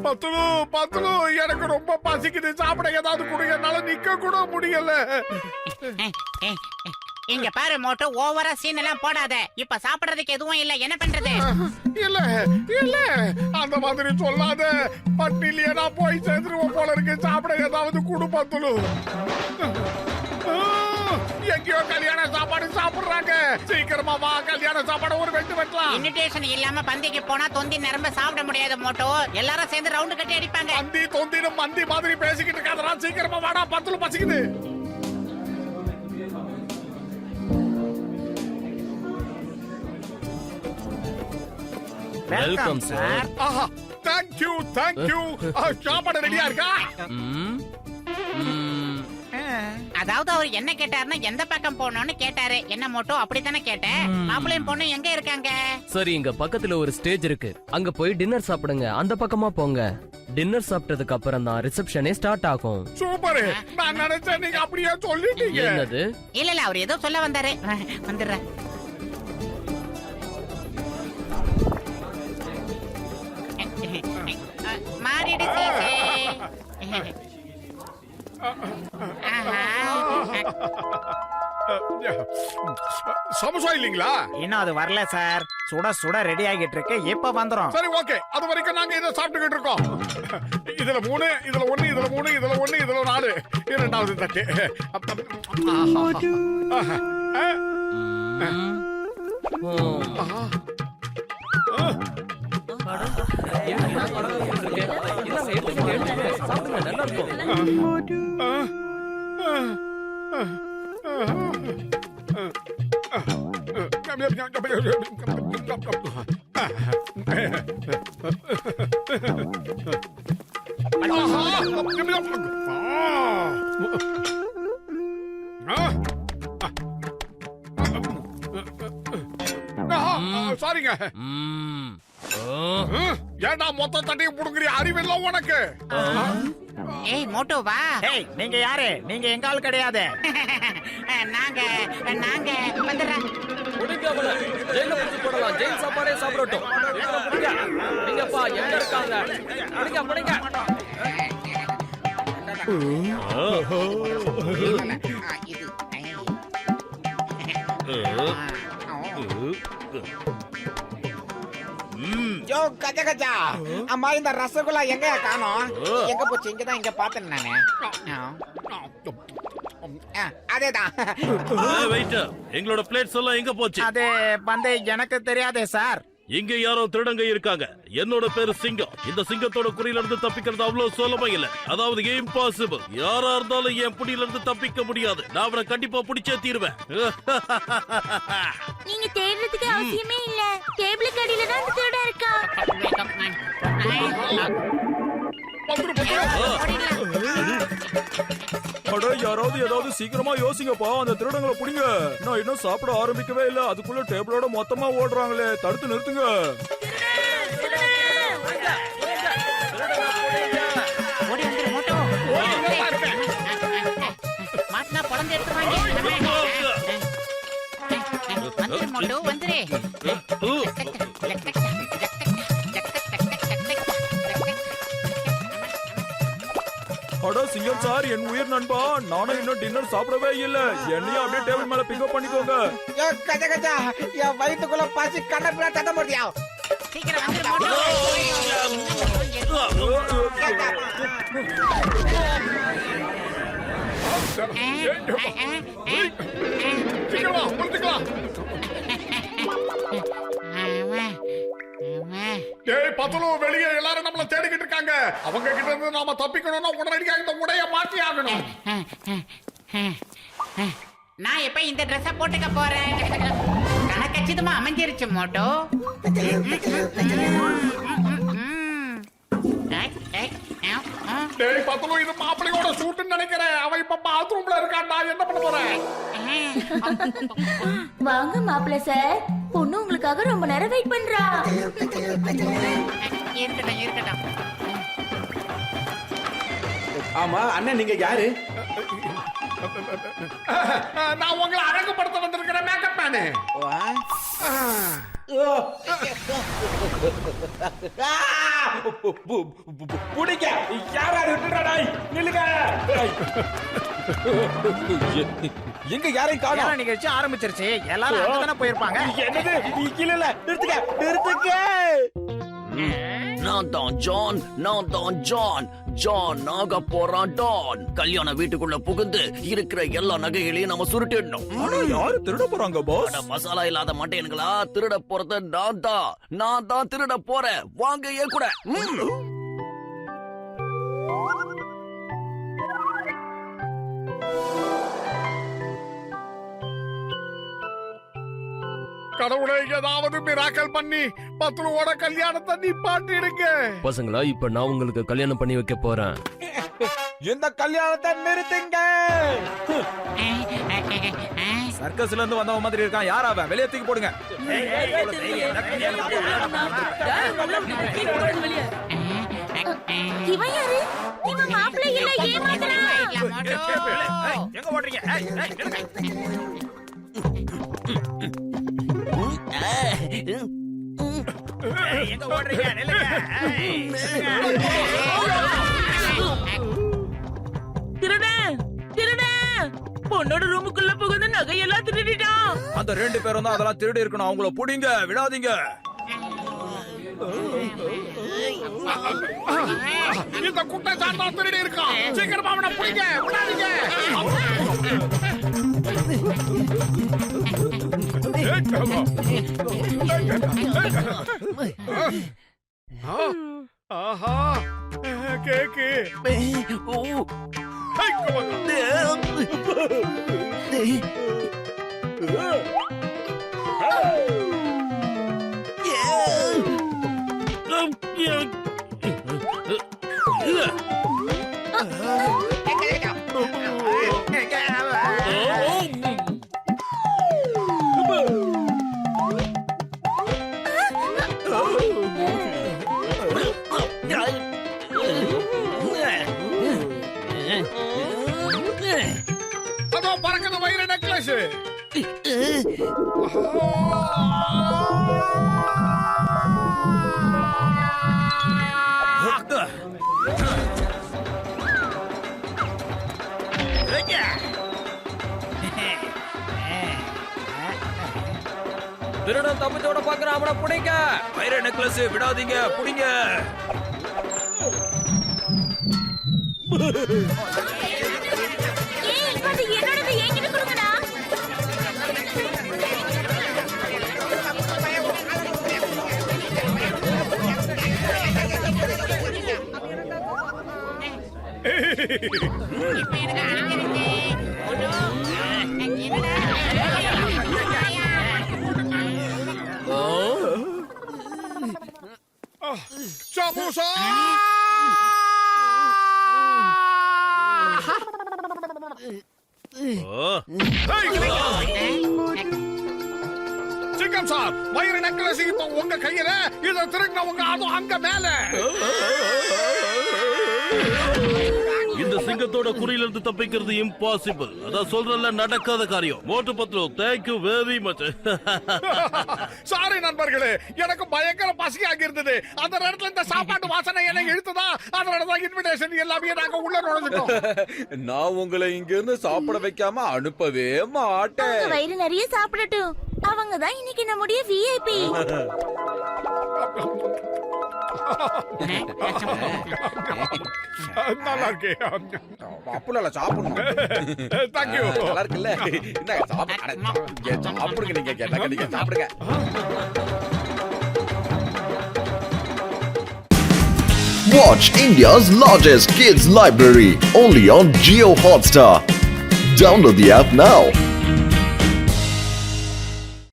பத்துலு பத்துலு எனக்கு ரொம்ப பசிக்குது, சாப்பிட ஏதாவது கொடுங்க, என்னால நிக்க கூட முடியல. இங்க பாரு மோட்டோ, ஓவரா சீன் எல்லாம் போடாத. இப்ப சாப்பிடுறதுக்கு எதுவும் இல்ல, என்ன பண்றது? இல்ல இல்ல அந்த மாதிரி சொல்லாத, பட்டினிலேயே நான் போய் சேர்ந்துருவோம் போல இருக்கு. சாப்பிட ஏதாவது குடு பத்துலு. எங்கேயோ கல்யாண சாப்பாடு சாப்பிடுறாங்க, சீக்கிரமா வா, கல்யாண சாப்பாடு ஒரு வெட்டு வெட்டலாம். இன்விடேஷன் இல்லாம பந்திக்கு போனா தொந்தி நிரம்ப சாப்பிட முடியாது மோட்டோ. எல்லாரும் சேர்ந்து ரவுண்டு கட்டி அடிப்பாங்க. மந்தி தொந்தின்னு மந்தி மாதிரி பேசிக்கிட்டு இருக்காதடா, சீக்கிரமா வாடா, பத்துலு பசிக்குது. Welcome sir. ஆஹா, தேங்க் யூ தேங்க் யூ. சாப்பாடு ரெடியா இருக்கா? அதாவது அவர் என்ன கேட்டாருன்னா எந்த பக்கம் போகணும்னு கேட்டாரு. என்ன மோட்டோ, அப்படித்தானே கேட்டேன். மாப்பிள்ளையும் பொண்ணு எங்க இருக்காங்க? சரி, இங்க பக்கத்துல ஒரு ஸ்டேஜ் இருக்கு, அங்க போய் டின்னர் சாப்பிடுங்க. அந்த பக்கமா போங்க. டின்னர் சாப்பிட்டதுக்கு அப்புறம் தான் ரிசப்ஷனே ஸ்டார்ட் ஆகும். சூப்பர், நான் நினைச்சேன் நீங்க அப்படியே சொல்லிட்டீங்க. என்னது? இல்ல இல்ல, அவர் ஏதோ சொல்ல வந்தாரு. வந்துடுறேன். மாறிடுச்சு. சமோசா இல்லீங்களா? இன்னும் அது வரல சார். சுட சுட ரெடி ஆகிட்டு இருக்கு, இப்ப வந்துரும். சரி ஓகே, அது வரைக்கும் நாங்க இதை சாப்பிட்டுக்கிட்டு இருக்கோம். இதுல 3, இதுல 1, இதுல 3, இதுல 1, இதுல 4, இரண்டாவது தட்டு. சாரிங்க. ஏண்டா மொத்த தட்டையும் புடுங்குறிய? அறிவில்ல உனக்கு? ஏய் மோட்டோ வா. ஏய், நீங்க யாரு? நீங்க எங்க ஆள் கிடையாது. நாங்க நாங்க வந்துடுறோம். முடிக்கவல ஜெயில புடிச்சு போடலாம். ஜெயில் சாப்பாடே சாப்பிடட்டும். நீங்கப்பா எங்க இருக்காங்க? முடிங்க முடிங்க. யோ கஜா கஜா, அம்மா இந்த ரசகுல்லா எங்க காணோம்? எங்க போச்சு? இங்கதான், இங்க பார்த்தேன் நானு. அதேதான். வெயிட்டர், எங்களோட பிளேட்ஸ் எல்லாம் எங்க போச்சு? அது வந்து எனக்கு தெரியாதே சார். இங்க யாரோ திருடங்க இருக்காங்க. என்னோட பேரு சிங்கம். இந்த சிங்கத்தோட குறியில இருந்து தப்பிக்கிறது அவ்வளவு சுலபம் இல்ல. அதாவது இம்பாசிபிள். யாரா இருந்தாலும் என் புடியில இருந்து தப்பிக்க முடியாது. நான் அவனை கண்டிப்பா பிடிச்சே தீருவேன். நீங்க தேடுறதுக்கு அவசியமே இல்ல. டேபிளுக்கு அடியில தான் அந்த திருடன் இருக்கா. அட, யாராவது ஏதாவது சீக்கிரமா யோசிங்கப்பா, அந்த திருடங்களை புடிங்க. நான் இன்னும் சாப்பிட ஆரம்பிக்கவே இல்ல, அதுக்குள்ள டேபிளோட மொத்தமா ஓடுறாங்களே, தடுத்து நிறுத்துங்க. ஓடி வந்துரு மோட்டோ. மாட்டினா குழந்தை எடுத்துருவாங்க. வந்துரு மோட்டோ, வந்துரு. அட சிங்கம் சார், என் உயிர் நண்பா, நானும் இன்னும் டின்னர் சாப்பிடவே இல்ல. என்னையும் அப்படியே டேபிள் மேல பிக்கப் பண்ணிக்கோங்க. யோ கஜா கஜா, என் வயித்துக்குள்ள பசி கண்ணப்புல தட்ட முடியா? சீக்கிரம் வந்துரு மோட்டோ. சீக்கிரமா முடிச்சுக்கலாம். டேய் பத்துலு, வெளியே எல்லாரும் நம்மள தேடிக்கிட்டு இருக்காங்க. அவங்க கிட்ட இருந்து நாம தப்பிக்கணும்னா உடனடியா இந்த உடைய மாற்றி ஆகணும். நான் எப்ப இந்த ட்ரெஸ்ஸ போட்டுக்க போறேன்? கணக்கச்சிதமா அமைஞ்சிருச்சு மோட்டோ. டேய் பத்துலு, இது மாப்பிளையோட சூட்டுன்னு நினைக்கிறேன். அவன் இப்ப பாத்ரூம்ல இருக்கான்டா, என்ன பண்ண போறேன்? வாங்க மாப்பிள்ள சார், பொண்ணு உங்களுக்காக ரொம்ப நேரம் வெயிட் பண்றா. இருக்கட்டும் இருக்கட்டும். ஆமா அண்ணன், நீங்க யாரு? நான் உங்களை அழகுபடுத்த வந்திருக்கிறேன். புடிங்க யாராவது விட்டுடா நில்லுங்க எங்க யாரையும் காணோம் நிகழ்ச்சி ஆரம்பிச்சிருச்சு எல்லாரும் அங்கதானே போயிருப்பாங்க என்னது இல்ல நிறுத்துக்க நான் தான் ஜான் ஜான் ஆக போறான் டான் கல்யாண வீட்டுக்குள்ள புகுந்து இருக்கிற எல்லா நகைகளையும் நம்ம சுருட்டிடணும் ஆனா யாரு திருட போறாங்க பாஸ் அட, மசாலா இல்லாத மாட்டேனுங்களா திருட போறது நான் தான் திருட போறேன் வாங்க ஏன் கூட கடவுளை ஏதாவது மிராக்கல் பண்ணி பத்ருவோட கல்யாணத்தை நிப்பாட்டிடுங்க. பசங்களா இப்ப நான் உங்களுக்கு கல்யாணம் பண்ணி வைக்க போறேன். இந்த கல்யாணத்தை நிறுத்துங்க சர்க்கஸ்ல இருந்து வந்தவன் மாதிரி இருக்கான் யார் அவன் வெளியே தூக்கி போடுங்க இவன் யாரு? இவன் மாப்பிள்ளை இல்ல ஏமாத்துறான். எங்க ஓடுறீங்க எங்க ஓடுறீங்க திருடன் பொண்ணோட ரூமுக்குள்ள புகுந்து நகையெல்லாம் திருடிட்டான். அந்த 2 பேரும் தான் அதெல்லாம் திருடி இருக்கணும் அவங்கள புடிங்க விடாதீங்க இந்த குட்டை சாத்தா திருடி இருக்கான். சீக்கிரமா அவனை பிடிங்க, விடாதீங்க. ஆஹா கேக்கு அதோ பறக்குது வைர நெக்லஸ். திருடன் தப்பிச்சோட பாக்குறான் அவனை புடிங்க வைர நெக்லஸ் விடாதீங்க புடிங்க ஏய், அது என்னோடது, என்கிட்ட கொடுங்கடா. இப்ப எனக்கு அடிக்கிறது. என்னடா? சமோசா சிக்கன் சார், வைர நெக்லஸ் இப்ப உங்க கையில. இத திருடினவங்க அதுவும் அங்க மேல. இந்த சிங்கத்தோட குறியில இருந்து தப்பிக்கிறது இம்பாசிபிள். அதான் சொல்றல நடக்காத காரியம். மோட்டு பத்ரு, தேங்க்யூ வெரி மச். சாரி நண்பர்களே, எனக்கு பயங்கர பசியாக இருந்தது. அந்த நேரத்துல இந்த சாப்பாட்டு வாசனை என்னை இழுத்ததா, அதனாலதான் இன்விடேஷன் எல்லாமே நாங்க உள்ள நுழைஞ்சிட்டோம். நான் உங்களை இங்க இருந்து சாப்பிட வைக்காம அனுப்பவே மாட்டேன் அவங்க வயிறு நிறைய சாப்பிடட்டும். அவங்க தான் இன்னைக்கு நம்முடைய விஐபி. நல்லா இருக்கே. அப்பல சாப்பிடணும் தேங்க்யூ. நல்லா இருக்குல்ல என்ன சாப்பிடுங்க நீங்க கேட்டாங்க நீங்க சாப்பிடுங்க Watch India's largest kids library only on Jio Hotstar. Download the app now.